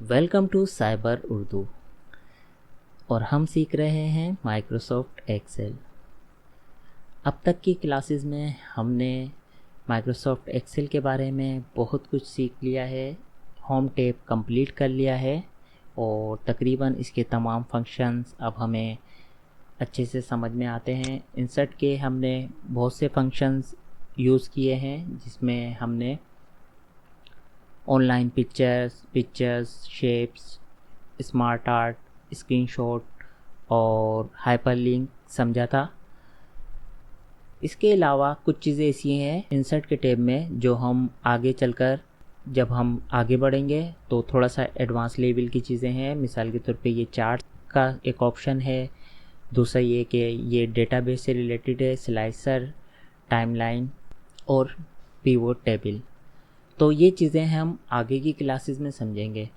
Welcome to cyber Urdu और हम सीख रहे हैं माइक्रोसॉफ्ट एक्सेल। अब तक की क्लासेस में हमने माइक्रोसॉफ्ट एक्सेल के बारे में बहुत कुछ सीख लिया है, होम टैब कंप्लीट कर लिया है और तकरीबन इसके तमाम फंक्शंस अब हमें अच्छे से समझ में आते हैं। इंसर्ट के हमने बहुत से फंक्शंस यूज़ किए हैं जिसमें हमने online pictures, shapes, smart art, screenshot और हाइपरलिंक समझा था। इसके अलावा कुछ चीज़ें ऐसी हैं इंसर्ट के टैब में जो हम आगे चलकर जब हम आगे बढ़ेंगे तो थोड़ा सा एडवांस लेवल की चीज़ें हैं। मिसाल के तौर पे ये चार्ट का एक ऑप्शन है, दूसरा ये कि ये डेटाबेस से रिलेटेड है, स्लाइसर, टाइमलाइन और पिवोट टेबल। तो ये चीज़ें हम आगे की क्लासेस में समझेंगे।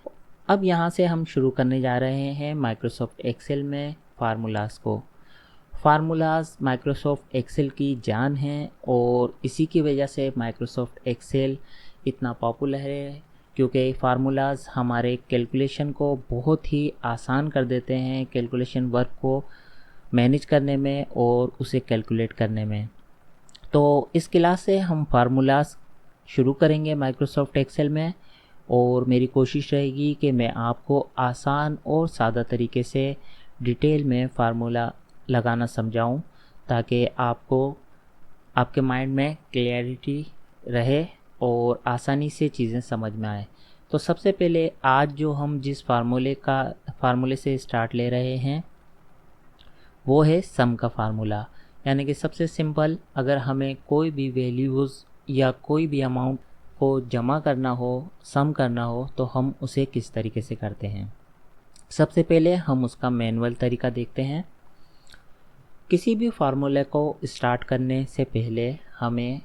अब यहाँ से हम शुरू करने जा रहे हैं माइक्रोसॉफ्ट एक्सेल में फार्मूलाज़ को। फार्मूलाज़ माइक्रोसॉफ्ट एक्सेल की जान है और इसी की वजह से माइक्रोसॉफ्ट एक्सेल इतना पॉपुलर है, क्योंकि फार्मूलाज़ हमारे कैलकुलेशन को बहुत ही आसान कर देते हैं, कैलकुलेशन वर्क को मैनेज करने में और उसे कैलकुलेट करने में। तो इस क्लास से हम फार्मूलाज़ शुरू करेंगे माइक्रोसॉफ्ट एक्सेल में और मेरी कोशिश रहेगी कि मैं आपको आसान और सादा तरीके से डिटेल में फार्मूला लगाना समझाऊं, ताकि आपको आपके माइंड में क्लैरिटी रहे और आसानी से चीज़ें समझ में आए। तो सबसे पहले आज जो हम जिस फार्मूले से स्टार्ट ले रहे हैं वो है सम का फार्मूला। यानी कि सबसे सिंपल, अगर हमें कोई भी वैल्यूज़ या कोई भी अमाउंट को जमा करना हो, सम करना हो, तो हम उसे किस तरीके से करते हैं। सबसे पहले हम उसका मैनुअल तरीका देखते हैं। किसी भी फार्मूले को स्टार्ट करने से पहले हमें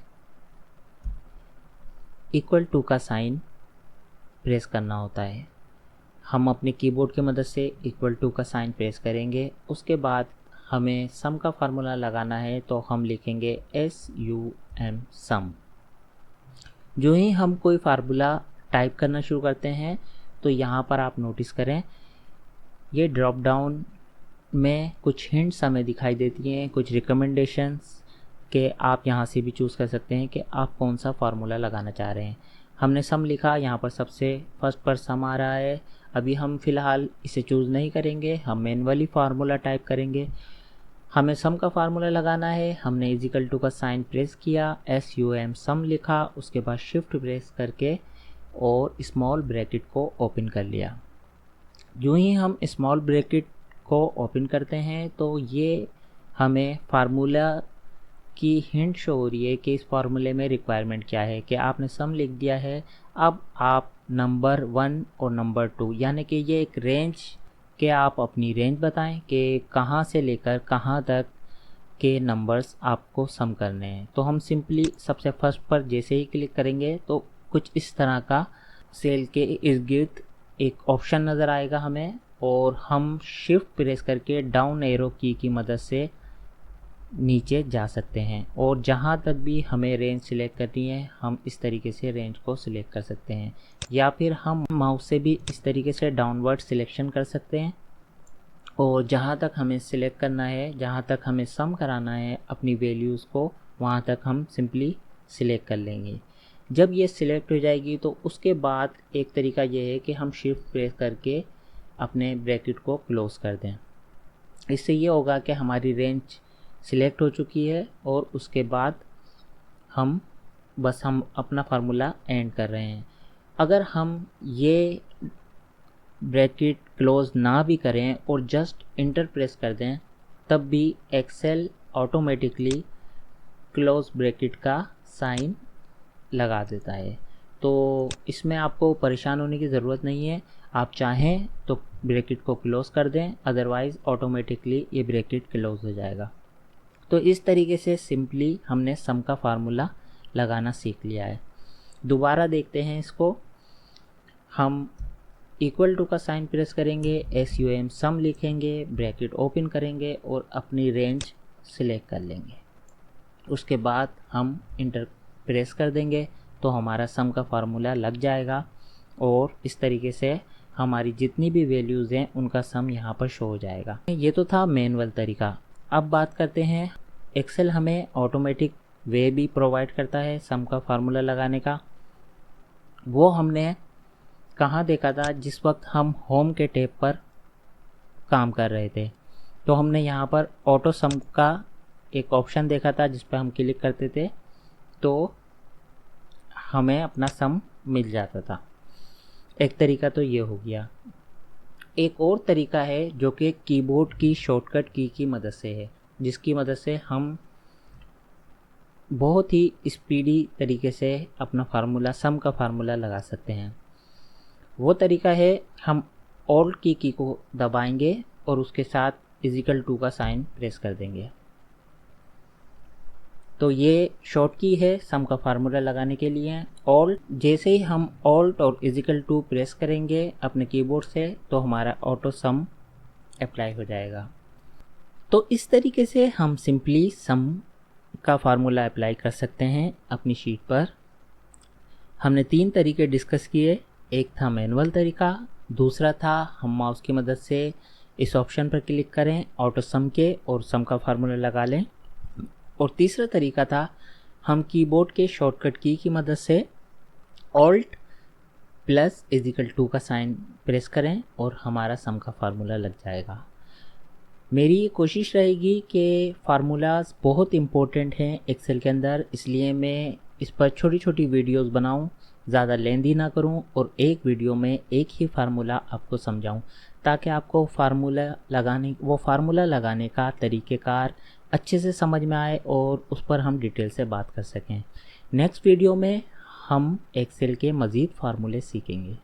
इक्वल टू का साइन प्रेस करना होता है। हम अपने कीबोर्ड की मदद से इक्वल टू का साइन प्रेस करेंगे। उसके बाद हमें सम का फार्मूला लगाना है, तो हम लिखेंगे SUM सम। जो ही हम कोई फार्मूला टाइप करना शुरू करते हैं तो यहाँ पर आप नोटिस करें ये ड्रॉप डाउन में कुछ हिंट्स हमें दिखाई देती हैं, कुछ रिकमेंडेशंस के आप यहाँ से भी चूज़ कर सकते हैं कि आप कौन सा फार्मूला लगाना चाह रहे हैं। हमने सम लिखा, यहाँ पर सबसे फर्स्ट पर सम आ रहा है। अभी हम फ़िलहाल इसे चूज़ नहीं करेंगे, हम मैनुअली फार्मूला टाइप करेंगे। हमें सम का फार्मूला लगाना है, हमने इजिकल टू का साइन प्रेस किया, SUM सम लिखा, उसके बाद शिफ्ट प्रेस करके और स्मॉल ब्रैकेट को ओपन कर लिया। जो ही हम स्मॉल ब्रैकेट को ओपन करते हैं तो ये हमें फार्मूला की हिंट शो हो रही है कि इस फार्मूले में रिक्वायरमेंट क्या है। कि आपने सम लिख दिया है, अब आप नंबर 1 और नंबर 2 यानी कि ये एक रेंज के आप अपनी रेंज बताएं कि कहाँ से लेकर कहाँ तक के नंबर्स आपको सम करने हैं। तो हम सिंपली सबसे फर्स्ट पर जैसे ही क्लिक करेंगे तो कुछ इस तरह का सेल के इर्द गिर्द एक ऑप्शन नज़र आएगा हमें, और हम शिफ्ट प्रेस करके डाउन एरो की मदद से नीचे जा सकते हैं और जहां तक भी हमें रेंज सिलेक्ट करनी है हम इस तरीके से रेंज को सिलेक्ट कर सकते हैं, या फिर हम माउस से भी इस तरीके से डाउनवर्ड सिलेक्शन कर सकते हैं और जहां तक हमें सिलेक्ट करना है, जहां तक हमें सम कराना है अपनी वैल्यूज़ को, वहां तक हम सिंपली सिलेक्ट कर लेंगे। जब ये सिलेक्ट हो जाएगी तो उसके बाद एक तरीका ये है कि हम शिफ्ट प्रेस करके अपने ब्रैकेट को क्लोज़ कर दें। इससे ये होगा कि हमारी रेंज सिलेक्ट हो चुकी है और उसके बाद हम अपना फार्मूला एंड कर रहे हैं। अगर हम ये ब्रैकेट क्लोज ना भी करें और जस्ट इंटर प्रेस कर दें, तब भी एक्सेल ऑटोमेटिकली क्लोज ब्रैकेट का साइन लगा देता है। तो इसमें आपको परेशान होने की ज़रूरत नहीं है। आप चाहें तो ब्रैकेट को क्लोज कर दें, अदरवाइज़ ऑटोमेटिकली ये ब्रैकेट क्लोज हो जाएगा। तो इस तरीके से सिंपली हमने सम का फार्मूला लगाना सीख लिया है। दोबारा देखते हैं इसको। हम इक्वल टू का साइन प्रेस करेंगे, SUM सम लिखेंगे, ब्रैकेट ओपन करेंगे और अपनी रेंज सिलेक्ट कर लेंगे। उसके बाद हम इंटर प्रेस कर देंगे तो हमारा सम का फार्मूला लग जाएगा और इस तरीके से हमारी जितनी भी वैल्यूज़ हैं उनका सम यहाँ पर शो हो जाएगा। ये तो था मैनुअल तरीका। अब बात करते हैं, एक्सेल हमें ऑटोमेटिक वे भी प्रोवाइड करता है सम का फार्मूला लगाने का। वो हमने कहाँ देखा था? जिस वक्त हम होम के टैब पर काम कर रहे थे तो हमने यहाँ पर ऑटो सम का एक ऑप्शन देखा था, जिस पर हम क्लिक करते थे तो हमें अपना सम मिल जाता था। एक तरीका तो ये हो गया। एक और तरीका है जो कि कीबोर्ड की शॉर्टकट की मदद से है, जिसकी मदद से हम बहुत ही स्पीडी तरीके से अपना फार्मूला, सम का फार्मूला लगा सकते हैं। वो तरीका है, हम ऑल्ट की को दबाएंगे और उसके साथ इजिकल टू का साइन प्रेस कर देंगे। तो ये शॉर्ट की है सम का फार्मूला लगाने के लिए। ऑल्ट, जैसे ही हम ऑल्ट और इजिकल टू प्रेस करेंगे अपने कीबोर्ड से तो हमारा ऑटो सम अप्लाई हो जाएगा। तो इस तरीके से हम सिंपली सम का फार्मूला अप्लाई कर सकते हैं अपनी शीट पर। हमने 3 तरीके डिस्कस किए। एक था मैनुअल तरीका, दूसरा था हम माउस की मदद से इस ऑप्शन पर क्लिक करें ऑटो सम के और सम का फार्मूला लगा लें, और तीसरा तरीका था हम कीबोर्ड के शॉर्टकट की मदद से ऑल्ट प्लस इजिकल टू का साइन प्रेस करें और हमारा सम का फार्मूला लग जाएगा। मेरी ये कोशिश रहेगी कि फार्मूलाज बहुत इम्पोर्टेंट हैं एक्सेल के अंदर, इसलिए मैं इस पर छोटी छोटी वीडियोस बनाऊं, ज़्यादा लेंदी ना करूं और एक वीडियो में एक ही फार्मूला आपको समझाऊं, ताकि आपको फार्मूला लगाने का तरीक़ेकार अच्छे से समझ में आए और उस पर हम डिटेल से बात कर सकें। नेक्स्ट वीडियो में हम एक्सेल के मज़ीद फार्मूले सीखेंगे।